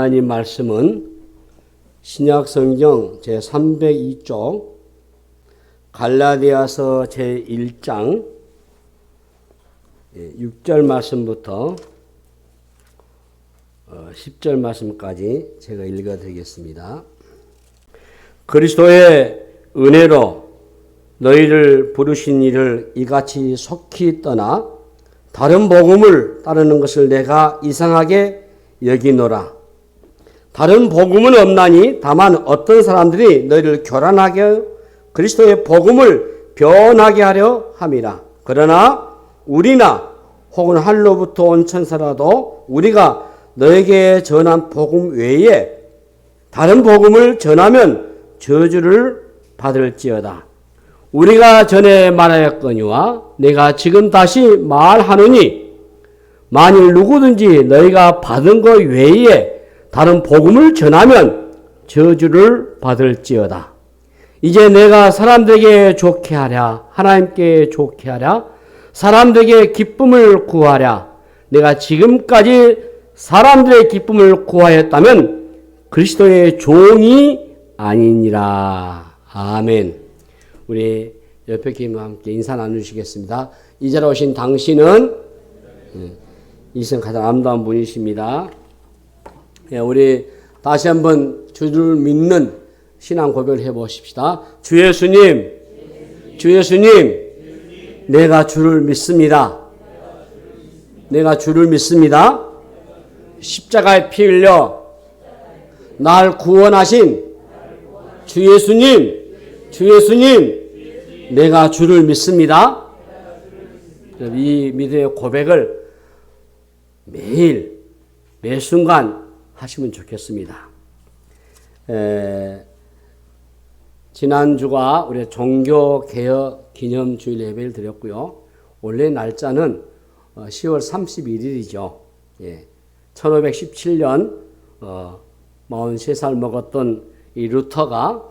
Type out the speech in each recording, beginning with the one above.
하나님 말씀은 신약성경 제302쪽 갈라디아서 제1장 6절 말씀부터 10절 말씀까지 제가 읽어드리겠습니다. 그리스도의 은혜로 너희를 부르신 이를 이같이 속히 떠나 다른 복음을 따르는 것을 내가 이상하게 여기노라. 다른 복음은 없나니 다만 어떤 사람들이 너희를 교란하게 하여 그리스도의 복음을 변하게 하려 함이라. 그러나 우리나 혹은 하늘로부터 온 천사라도 우리가 너에게 전한 복음 외에 다른 복음을 전하면 저주를 받을지어다. 우리가 전에 말하였거니와 내가 지금 다시 말하노니 만일 누구든지 너희가 받은 것 외에 다른 복음을 전하면 저주를 받을지어다. 이제 내가 사람들에게 좋게 하랴, 하나님께 좋게 하랴, 사람들에게 기쁨을 구하랴. 내가 지금까지 사람들의 기쁨을 구하였다면 그리스도의 종이 아니니라. 아멘. 우리 옆에 계님과 함께 인사 나누시겠습니다. 이 자리에 오신 당신은 이생 가장 아름다운 분이십니다. 우리 다시 한번 주를 믿는 신앙 고백을 해보십시다. 주 예수님, 주 예수님, 내가 주를 믿습니다. 내가 주를 믿습니다. 십자가에 피 흘려 날 구원하신 주 예수님, 주 예수님, 내가 주를 믿습니다. 이 믿음의 고백을 매일, 매 순간 하시면 좋겠습니다. 지난주가 우리 종교개혁 기념주일 예배를 드렸고요. 원래 날짜는 10월 31일이죠. 1517년 43살 먹었던 이 루터가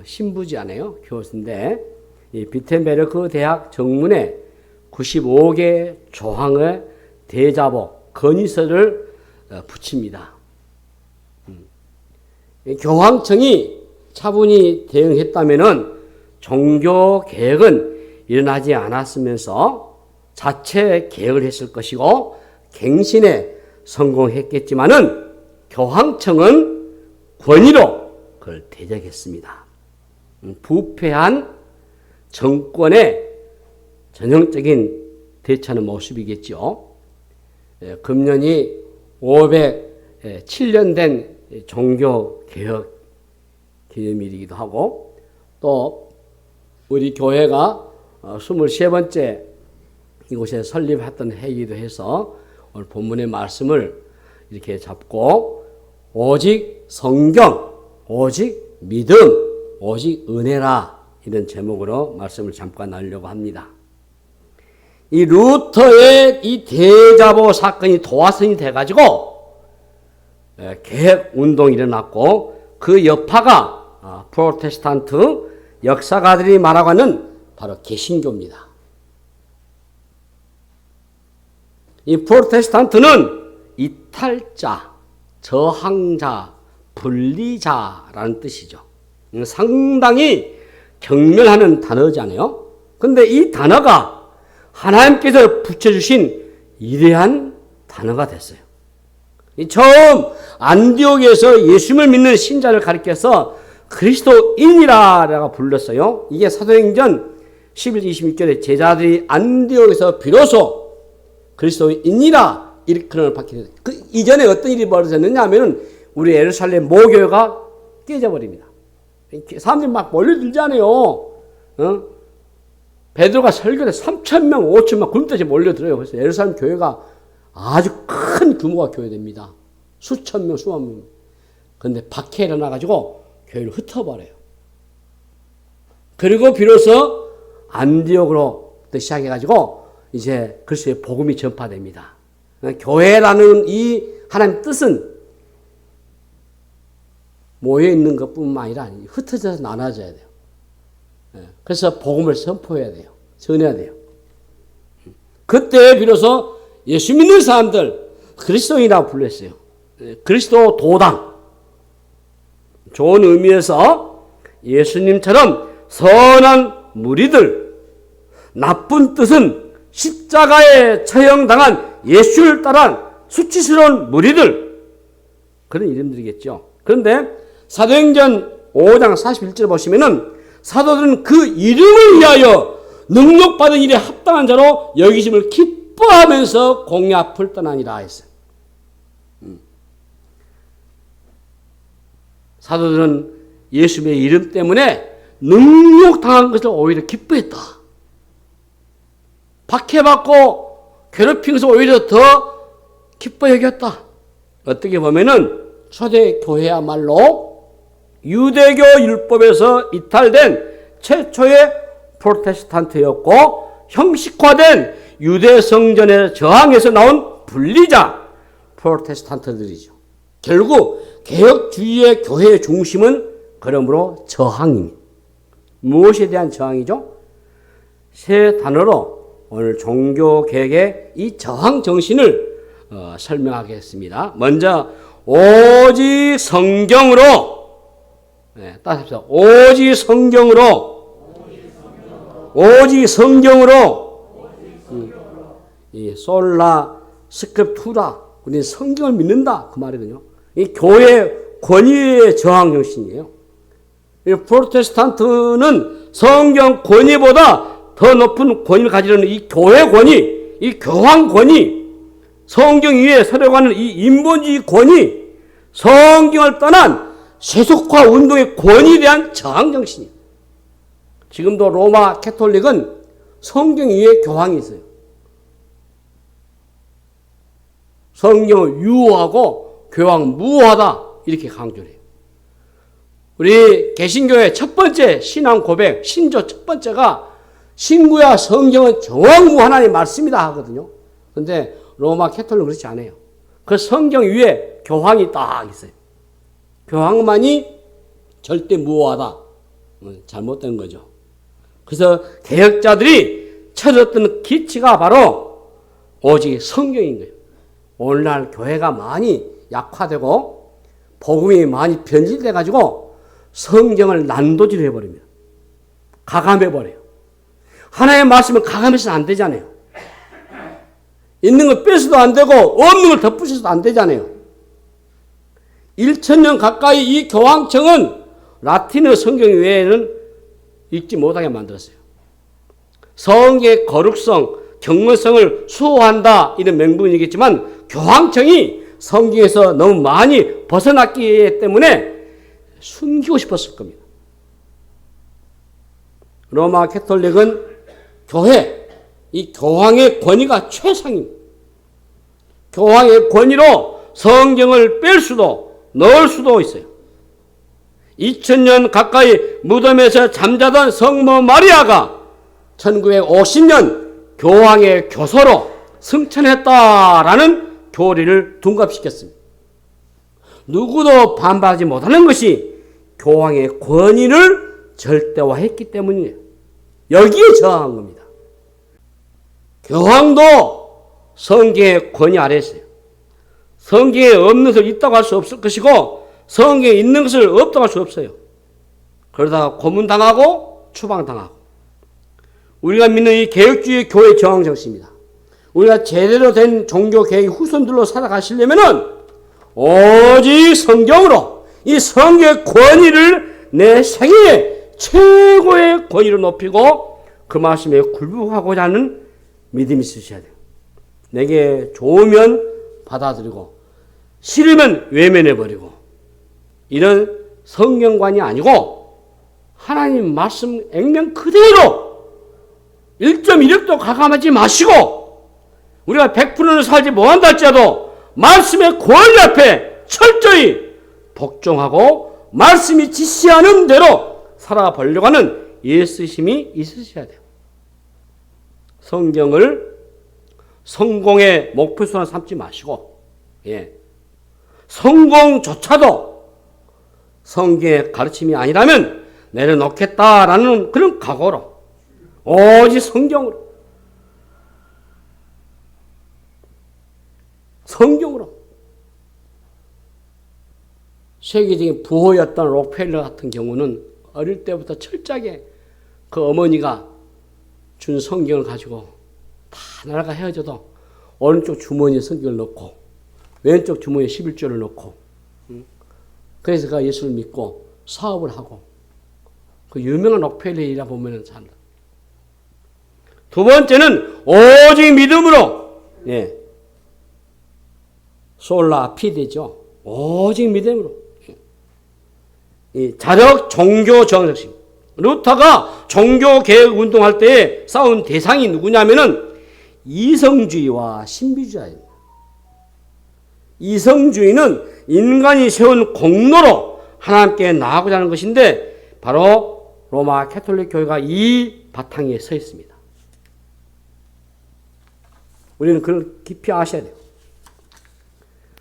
신부지아네요. 교수인데 이 비텐베르크 대학 정문에 95개 조항의 대자보 건의서를 붙입니다. 교황청이 차분히 대응했다면은 종교 개혁은 일어나지 않았으면서 자체 개혁을 했을 것이고 갱신에 성공했겠지만은 교황청은 권위로 그걸 대적했습니다. 부패한 정권의 전형적인 대처하는 모습이겠죠. 금년이 507년 된 종교개혁 기념일이기도 하고 또 우리 교회가 23번째 이곳에 설립했던 해이기도 해서 오늘 본문의 말씀을 이렇게 잡고 오직 성경, 오직 믿음, 오직 은혜라 이런 제목으로 말씀을 잠깐 나누려고 합니다. 이 루터의 이 대자보 사건이 도화선이 돼가지고 개혁 운동이 일어났고 그 여파가 프로테스탄트 역사가들이 말하고 하는 바로 개신교입니다. 이 프로테스탄트는 이탈자, 저항자, 분리자라는 뜻이죠. 상당히 경멸하는 단어잖아요. 그런데 이 단어가 하나님께서 붙여주신 위대한 단어가 됐어요. 처음 안디옥에서 예수님을 믿는 신자를 가리켜서 그리스도인이라고 불렀어요. 이게 사도행전 11, 26절에 제자들이 안디옥에서 비로소 그리스도인이라 일컬음을 받게 됐어요. 그 이전에 어떤 일이 벌어졌느냐 하면은 우리 예루살렘 모교회가 깨져버립니다. 사람들이 막 몰려들잖아요. 베드로가 설교를 3,000명, 5,000명 굶듯이 몰려들어요. 그래서 예루살렘 교회가 아주 큰 규모가 교회됩니다. 수천 명, 수만 명. 그런데 박해가 일어나가지고 교회를 흩어버려요. 그리고 비로소 안디옥으로 시작해가지고 이제 그리스도의 복음이 전파됩니다. 교회라는 이 하나님 뜻은 모여있는 것뿐만 아니라 흩어져서 나눠져야 돼요. 그래서 복음을 선포해야 돼요. 전해야 돼요. 그때 비로소 예수 믿는 사람들 그리스도인이라고 불렀어요. 그리스도 도당, 좋은 의미에서 예수님처럼 선한 무리들, 나쁜 뜻은 십자가에 처형당한 예수를 따른 수치스러운 무리들, 그런 이름들이겠죠. 그런데 사도행전 5장 41절 보시면은 사도들은 그 이름을 위하여 능력받은 일에 합당한 자로 여기심을 기뻐하면서 공의 앞을 떠나니라 했어요. 사도들은 예수의 이름 때문에 능력당한 것을 오히려 기뻐했다. 박해받고 괴롭힌 것을 오히려 더 기뻐 여겼다. 어떻게 보면은 초대교회야말로 유대교 율법에서 이탈된 최초의 프로테스탄트였고 형식화된 유대 성전에 저항해서 나온 분리자 프로테스탄트들이죠. 결국 개혁주의의 교회의 중심은 그러므로 저항입니다. 무엇에 대한 저항이죠? 세 단어로 오늘 종교개혁의 이 저항 정신을 설명하겠습니다. 먼저 오직 성경으로, 따라합시다. 오직 성경으로, 오직 성경으로, 이 솔라 스크립투라, 우리는 성경을 믿는다 그 말이거든요. 이 교회 권위의 저항 정신이에요. 이 프로테스탄트는 성경 권위보다 더 높은 권위를 가지려는 이 교회 권위, 이 교황 권위, 성경 위에 서려고 하는 이 인본주의 권위, 성경을 떠난 세속화 운동의 권위에 대한 저항 정신이에요. 지금도 로마 캐톨릭은 성경 위에 교황이 있어요. 성경을 유호하고 교황 무호하다 이렇게 강조를 해요. 우리 개신교의 첫 번째 신앙 고백, 신조 첫 번째가 신구야 성경은 정황무 하나님의 말씀이다 하거든요. 그런데 로마 캐톨릭은 그렇지 않아요. 그 성경 위에 교황이 딱 있어요. 교황만이 절대 무호하다. 잘못된 거죠. 그래서 개혁자들이 찾았던 기치가 바로 오직 성경인 거예요. 오늘날 교회가 많이 약화되고 복음이 많이 변질돼 가지고 성경을 난도질 해버립니다. 가감해버려요. 하나의 말씀은 가감해서는 안 되잖아요. 있는 걸 빼서도 안 되고 없는 걸 덧붙여서도 안 되잖아요. 1000년 가까이 이 교황청은 라틴어 성경 외에는 읽지 못하게 만들었어요. 성경의 거룩성, 경건성을 수호한다 이런 명분이겠지만 교황청이 성경에서 너무 많이 벗어났기 때문에 숨기고 싶었을 겁니다. 로마 캐톨릭은 교회, 이 교황의 권위가 최상입니다. 교황의 권위로 성경을 뺄 수도 넣을 수도 있어요. 2000년 가까이 무덤에서 잠자던 성모 마리아가 1950년 교황의 교서로 승천했다라는 교리를 둔갑시켰습니다. 누구도 반발하지 못하는 것이 교황의 권위를 절대화했기 때문이에요. 여기에 저항한 겁니다. 교황도 성경의 권위 아래 있어요. 성경에 없는 것을 있다고 할 수 없을 것이고 성경에 있는 것을 없다고 할 수 없어요. 그러다가 고문당하고 추방당하고. 우리가 믿는 이 개혁주의 교회 저항 정신입니다. 우리가 제대로 된 종교개혁 후손들로 살아가시려면은 오직 성경으로 이 성경의 권위를 내 생애의 최고의 권위로 높이고 그 말씀에 굴복하고자 하는 믿음이 있으셔야 돼요. 내게 좋으면 받아들이고 싫으면 외면해버리고 이런 성경관이 아니고 하나님 말씀 액면 그대로 1.1획도 가감하지 마시고 우리가 100%는 살지 못한다 할지라도 말씀의 권위 앞에 철저히 복종하고 말씀이 지시하는 대로 살아보려고 하는 예수심이 있으셔야 돼요. 성경을 성공의 목표수로 삼지 마시고 성공조차도 성경의 가르침이 아니라면 내려놓겠다라는 그런 각오로 오직 성경으로 세계적인 부호였던 록펠러 같은 경우는 어릴 때부터 철저하게 그 어머니가 준 성경을 가지고 다 나라가 헤어져도 오른쪽 주머니에 성경을 넣고 왼쪽 주머니에 11조를 넣고 그래서 그가 예수를 믿고 사업을 하고 그 유명한 록펠러이라 보면은 참. 두 번째는 오직 믿음으로 솔라 피데죠. 오직 믿음으로. 이 자력 종교 정혁심. 루터가 종교 개혁 운동할 때 싸운 대상이 누구냐면은 이성주의와 신비주의입니다. 이성주의는 인간이 세운 공로로 하나님께 나아가자는 것인데 바로 로마 가톨릭 교회가 이 바탕에 서 있습니다. 우리는 그걸 깊이 아셔야 돼요.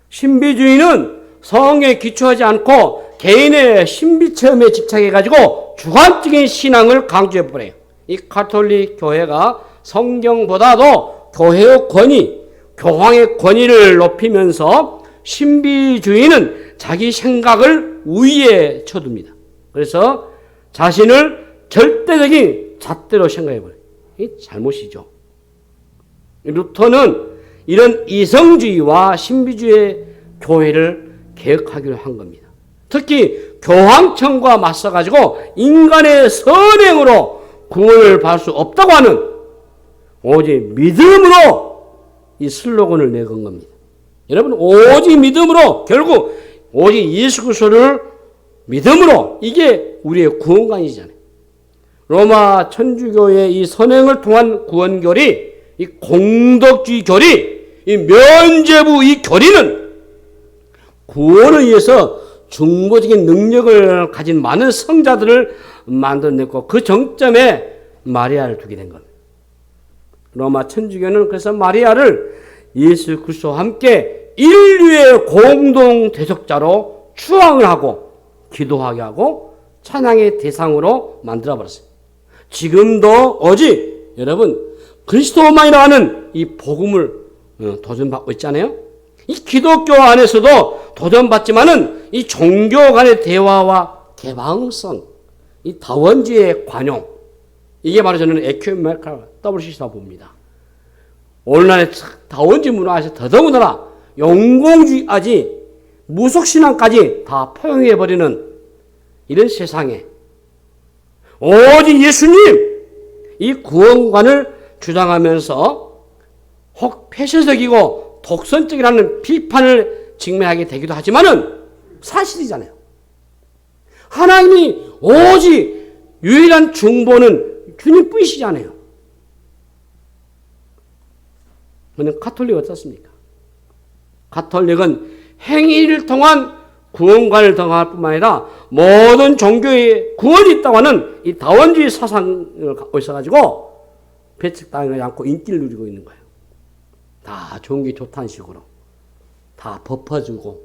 신비주의는 성경에 기초하지 않고 개인의 신비체험에 집착해가지고 주관적인 신앙을 강조해버려요. 이 가톨릭 교회가 성경보다도 교회의 권위, 교황의 권위를 높이면서 신비주의는 자기 생각을 우위에 쳐둡니다. 그래서 자신을 절대적인 잣대로 생각해버려요. 이 잘못이죠. 루터는 이런 이성주의와 신비주의의 교회를 개혁하기로 한 겁니다. 특히 교황청과 맞서가지고 인간의 선행으로 구원을 받을 수 없다고 하는 오직 믿음으로 이 슬로건을 내건 겁니다. 여러분 오직 믿음으로 결국 오직 예수 그리스도를 믿음으로 이게 우리의 구원관이잖아요. 로마 천주교의 이 선행을 통한 구원교리 이 공덕주의 교리, 이 면죄부 이 교리는 구원을 위해서 중보적인 능력을 가진 많은 성자들을 만들어냈고 그 정점에 마리아를 두게 된 겁니다. 로마 천주교는 그래서 마리아를 예수 그리스도와 함께 인류의 공동 대속자로 추앙을 하고 기도하게 하고 찬양의 대상으로 만들어버렸어요. 지금도 오직 여러분 그리스도만이라 하는 이 복음을 도전받고 있잖아요. 이 기독교 안에서도 도전받지만은 이 종교 간의 대화와 개방성, 이 다원주의의 관용, 이게 바로 저는 에큐메니컬 WCC라고 봅니다. 오늘날의 다원주의 문화에서 더더군다나 영공주의까지 무속신앙까지 다 포용해버리는 이런 세상에 오직 예수님 이 구원관을 주장하면서 혹 폐쇄적이고 독선적이라는 비판을 직면하게 되기도 하지만은 사실이잖아요. 하나님이 오직 유일한 중보는 주님뿐이시잖아요. 그런데 가톨릭은 어떻습니까? 가톨릭은 행위를 통한 구원관을 등할 뿐만 아니라 모든 종교에 구원이 있다고 하는 이 다원주의 사상을 갖고 있어가지고 배척당하지 않고 인기를 누리고 있는 거예요. 다 좋은 게 좋다는 식으로 다 덮어주고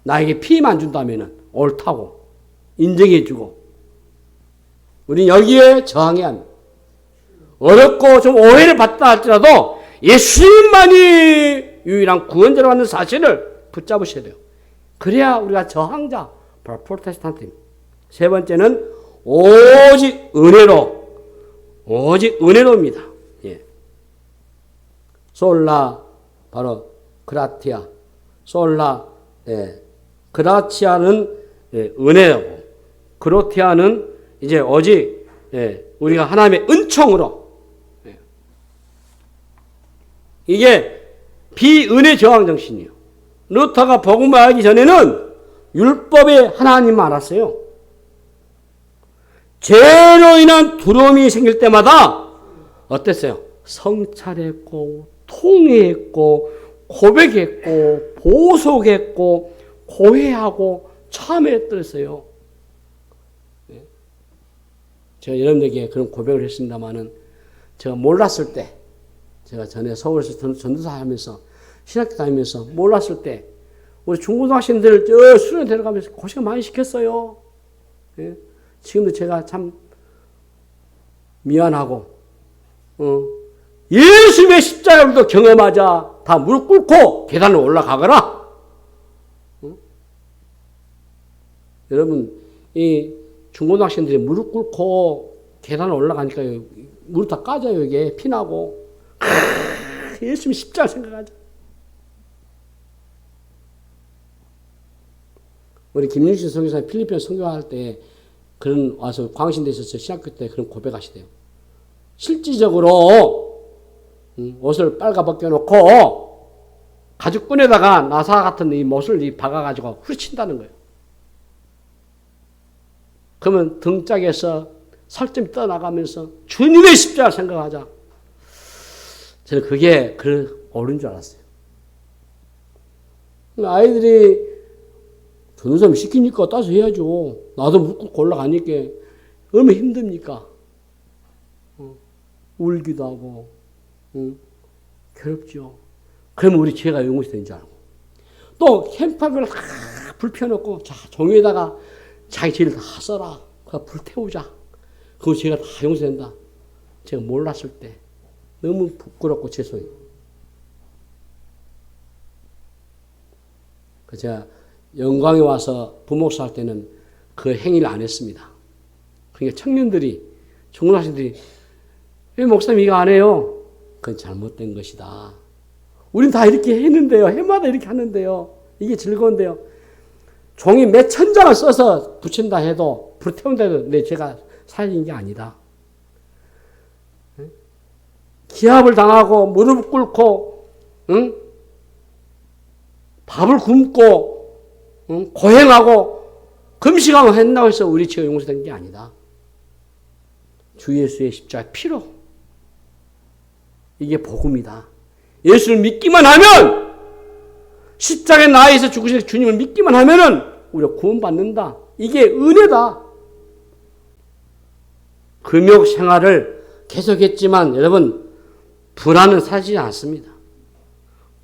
나에게 피해만 준다면 옳다고 인정해주고 우린 여기에 저항해야 합니다. 어렵고 좀 오해를 받다 할지라도 예수님만이 유일한 구원자라고 하는 사실을 붙잡으셔야 돼요. 그래야 우리가 저항자, 바로 프로테스탄트입니다. 세 번째는 오직 은혜로, 오직 은혜로입니다. 예. 솔라, 바로 그라티아, 솔라, 그라치아는 은혜고, 그로티아는 이제 오직 우리가 하나님의 은총으로, 이게 비은혜 저항 정신이에요. 루터가 복음을 알기 전에는 율법의 하나님만 알았어요. 죄로 인한 두려움이 생길 때마다 어땠어요? 성찰했고 통회했고 고백했고 보속했고 고해하고 참회했더랬어요. 제가 여러분에게 그런 고백을 했습니다마는 제가 몰랐을 때 제가 전에 서울에서 전도사 하면서 신학교 다니면서 몰랐을 때 우리 중고등학생들 저 수련 데려가면서 고생 많이 시켰어요. 예? 지금도 제가 참 미안하고 예수님의 십자가를 경험하자 다 무릎 꿇고 계단을 올라가거라. 여러분, 이 중고등학생들이 무릎 꿇고 계단을 올라가니까 무릎 다 까져요. 이게 피나고. 예수님 십자가 생각하자. 우리 김윤신 선교사님 필리핀 선교할 때 그런 와서 광신대 있어서 신학교 때 그런 고백하시대요. 실질적으로 옷을 빨가 벗겨놓고 가죽끈에다가 나사 같은 이 못을 박아가지고 후려친다는 거예요. 그러면 등짝에서 살점이 떠나가면서 주님의 십자가 생각하자. 저는 그게 옳은 줄 알았어요. 아이들이 전도사님 시키니까 따서 해야죠. 나도 묵고 올라가니까 얼마나 힘듭니까? 울기도 하고 괴롭죠. 그러면 우리 죄가 용서이 되는 줄 알고 또 캠프를 다 불 펴놓고 자 종이에다가 자기 죄를 다 써라. 그거 불태우자. 그거 죄가 다 용서된다. 제가 몰랐을 때 너무 부끄럽고 죄송해요. 제가 영광에 와서 부목사 할 때는 그 행위를 안 했습니다. 그러니까 청년들이, 중고등학생들이 왜 목사님 이거 안 해요? 그건 잘못된 것이다. 우린 다 이렇게 했는데요. 해마다 이렇게 하는데요. 이게 즐거운데요. 종이 몇 천 장을 써서 붙인다 해도 불태운다 해도 내 죄가 살린 게 아니다. 기합을 당하고 무릎 꿇고 밥을 굶고 고행하고 금식하고 한다고 해서 우리 죄가 용서된 게 아니다. 주 예수의 십자가 피로. 이게 복음이다. 예수를 믿기만 하면 십자가에 나에서 죽으신 주님을 믿기만 하면은 우리가 구원받는다. 이게 은혜다. 금욕 생활을 계속했지만 여러분 불안은 사라지지 않습니다.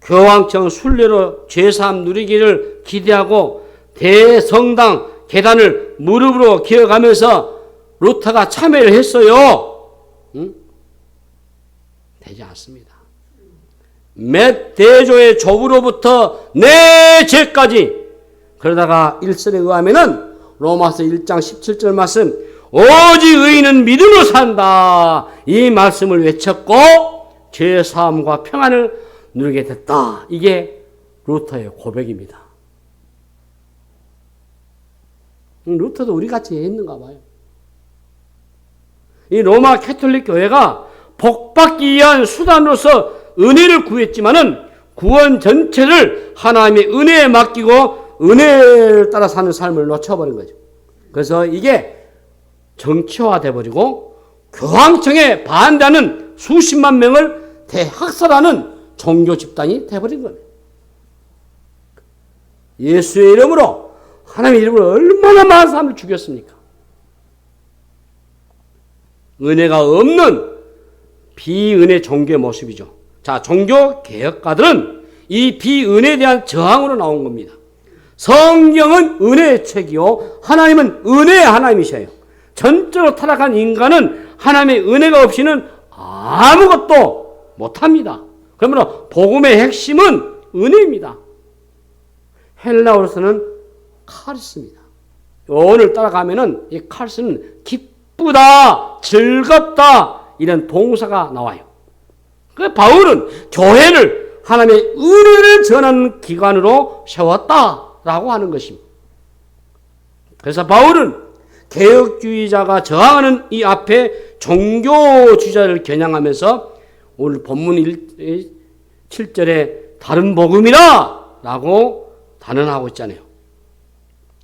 교황청 순례로 죄사함 누리기를 기대하고 대성당 계단을 무릎으로 기어가면서 루터가 참여를 했어요. 되지 않습니다. 몇 대조의 조부로부터 내 죄까지. 그러다가 일설에 의하면은 로마서 1장 17절 말씀 오직 의인은 믿음으로 산다. 이 말씀을 외쳤고 죄사함과 평안을 누리게 됐다. 이게 루터의 고백입니다. 루터도 우리같이 했는가 봐요. 이 로마 캐톨릭 교회가 복받기 위한 수단으로서 은혜를 구했지만은 구원 전체를 하나님의 은혜에 맡기고 은혜를 따라 사는 삶을 놓쳐버린 거죠. 그래서 이게 정치화돼 버리고 교황청에 반대하는 수십만 명을 대학살하는 종교 집단이 돼버린 거예요. 예수의 이름으로 하나님의 이름으로 얼마나 많은 사람을 죽였습니까? 은혜가 없는 비은혜 종교의 모습이죠. 자, 종교 개혁가들은 이 비은혜에 대한 저항으로 나온 겁니다. 성경은 은혜의 책이요 하나님은 은혜의 하나님이셔요. 전적으로 타락한 인간은 하나님의 은혜가 없이는 아무것도 못합니다. 그러므로 복음의 핵심은 은혜입니다. 헬라어로서는 카리스입니다. 오늘 따라가면은 이 카리스는 기쁘다, 즐겁다 이런 동사가 나와요. 그 바울은 교회를 하나님의 은혜를 전하는 기관으로 세웠다라고 하는 것입니다. 그래서 바울은 개혁주의자가 저항하는 이 앞에 종교주의자를 겨냥하면서 오늘 본문 7절에 다른 복음이라 라고 단언하고 있잖아요.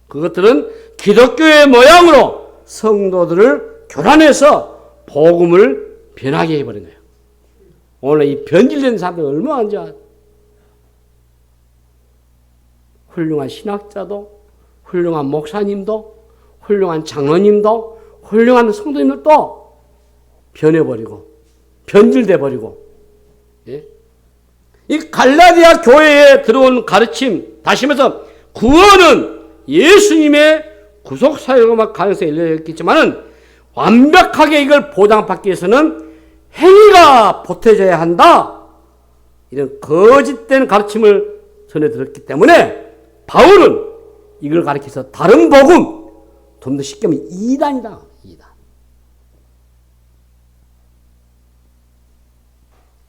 그것들은 기독교의 모양으로 성도들을 교란해서 복음을 변하게 해버린 거예요. 오늘 이 변질된 사람들 얼마나 안 좋아. 훌륭한 신학자도, 훌륭한 목사님도, 훌륭한 장로님도, 훌륭한 성도님들도 변해버리고, 변질돼버리고, 예? 이 갈라디아 교회에 들어온 가르침, 다시 말해서 구원은 예수님의 구속사역만 가능성이 열려있겠지만은 완벽하게 이걸 보장받기 위해서는 행위가 보태져야 한다. 이런 거짓된 가르침을 전해 들었기 때문에 바울은 이걸 가리켜서 다른 복음, 좀 더 쉽게 하면 이단이다. 이단.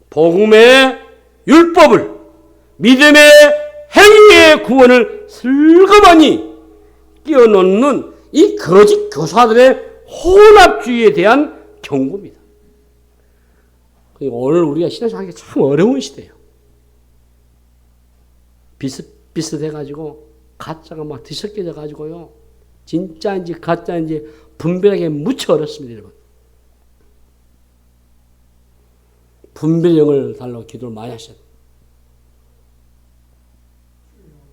복음의 율법을 믿음의 행위의 구원을 슬그머니 끼워넣는 이 거짓 교사들의 혼합주의에 대한 경고입니다. 오늘 우리가 신앙생활하기 참 어려운 시대예요. 비슷비슷해가지고 가짜가 막 뒤섞여져가지고요. 진짜인지 가짜인지 분별하기 무척 어렵습니다, 여러분. 분별력을 달라고 기도를 많이 하셔야 돼요.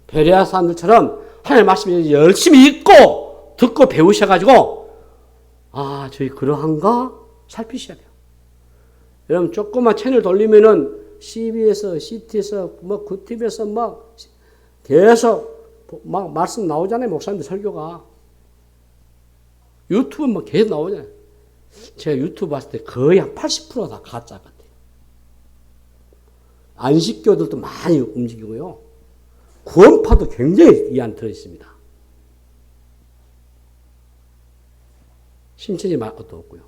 베레아 사람들처럼 하나님의 말씀을 열심히 읽고 듣고 배우셔가지고 저희 그러한가 살피셔야 돼요. 여러분 조금만 채널 돌리면은 CBS, CT에서 뭐 구TV에서 막 계속 막 말씀 나오잖아요. 목사님들 설교가 유튜브 뭐 계속 나오잖아요. 제가 유튜브 봤을 때 거의 한 80%다 가짜 같아요. 안식교들도 많이 움직이고요. 구원파도 굉장히 이 안에 들어있습니다. 신천지 말 것도 없고요.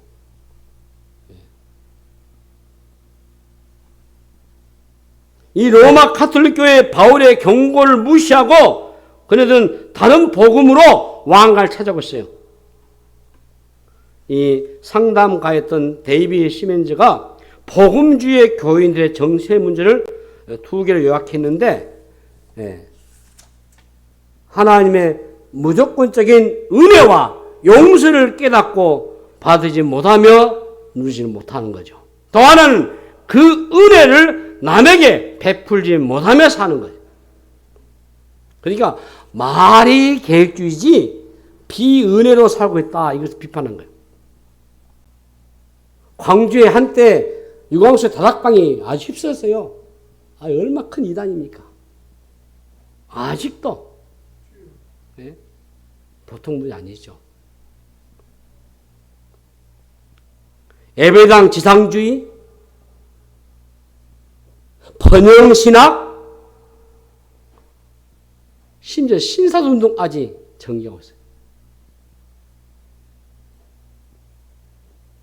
이 로마 카톨릭 교회 바울의 경고를 무시하고 그네들은 다른 복음으로 왕가를 찾아오고 있어요. 이 상담가였던 데이비 시멘즈가 복음주의 교인들의 정세 문제를 두 개를 요약했는데, 하나님의 무조건적인 은혜와 용서를 깨닫고 받지 못하며 누리지 못하는 거죠. 또 하나는 그 은혜를 남에게 베풀지 못하며 사는 거예요. 그러니까 말이 계획주의지 비은혜로 살고 있다. 이것을 비판한 거예요. 광주에 한때 유광수의 다락방이 아주 휩쓸었어요. 얼마나 큰 이단입니까? 아직도 보통 분이 아니죠. 예배당 지상주의, 번영신학, 심지어 신사운동까지 전개하고 있어요.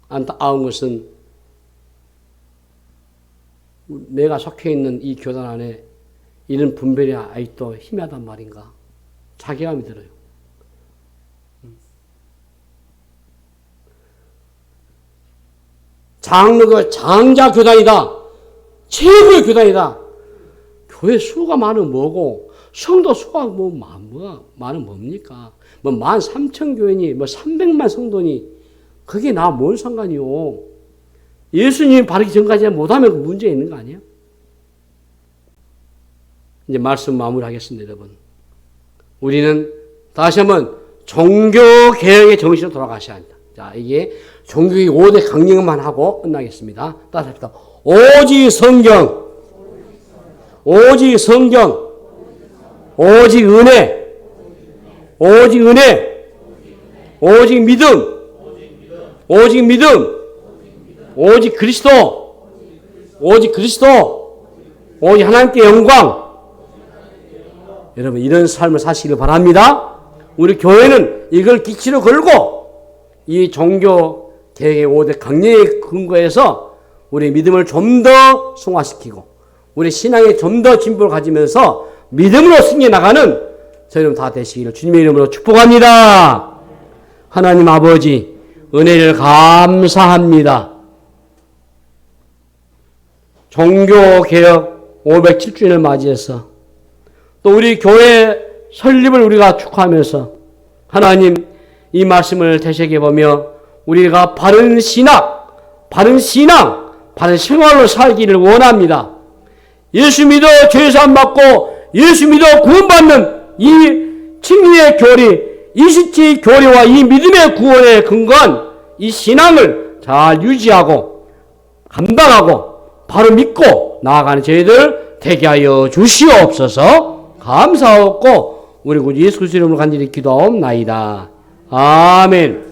안타까운 것은 내가 속해 있는 이 교단 안에 이런 분별이 아직도 희미하단 말인가 자괴감이 들어요. 장로가 장자 교단이다. 최고의 교단이다. 교회 수가 많으면 뭐고 성도 수가 많으면 뭡니까? 13,000교회니 300만 성도니 그게 나 뭔 상관이요. 예수님이 바르기 전까지 못하면 그 문제가 있는 거 아니에요? 이제 말씀 마무리하겠습니다, 여러분. 우리는 다시 한번 종교개혁의 정신으로 돌아가셔야 합니다. 자, 이게 종교개혁 5대 강령만 하고 끝나겠습니다. 따라서 합시다. 오직 성경, 오직 성경, 오직 은혜, 오직 은혜, 오직 믿음, 오직 믿음, 오직 그리스도, 오직 그리스도, 오직 하나님께 영광. 여러분 이런 삶을 사시길 바랍니다. 우리 교회는 이걸 기치로 걸고 이 종교 개혁의 5대 강령의 근거에서 우리 믿음을 좀 더 승화시키고 우리 신앙에 좀 더 진보를 가지면서 믿음으로 승리해 나가는 저희는 다 되시기를 주님의 이름으로 축복합니다. 하나님 아버지 은혜를 감사합니다. 종교개혁 507주년을 맞이해서 또 우리 교회 설립을 우리가 축하하면서 하나님 이 말씀을 되새겨보며 우리가 바른 신학, 바른 신앙, 바른 생활로 살기를 원합니다. 예수 믿어 죄사함 받고 예수 믿어 구원받는 이 진리의 교리, 이시치 교리와 이 믿음의 구원에 근거한 이 신앙을 잘 유지하고 감당하고 바로 믿고 나아가는 저희들 되게 하여 주시옵소서. 감사하고 우리 구 예수 그리스도 이름으로 간절히 기도하옵나이다. 아멘.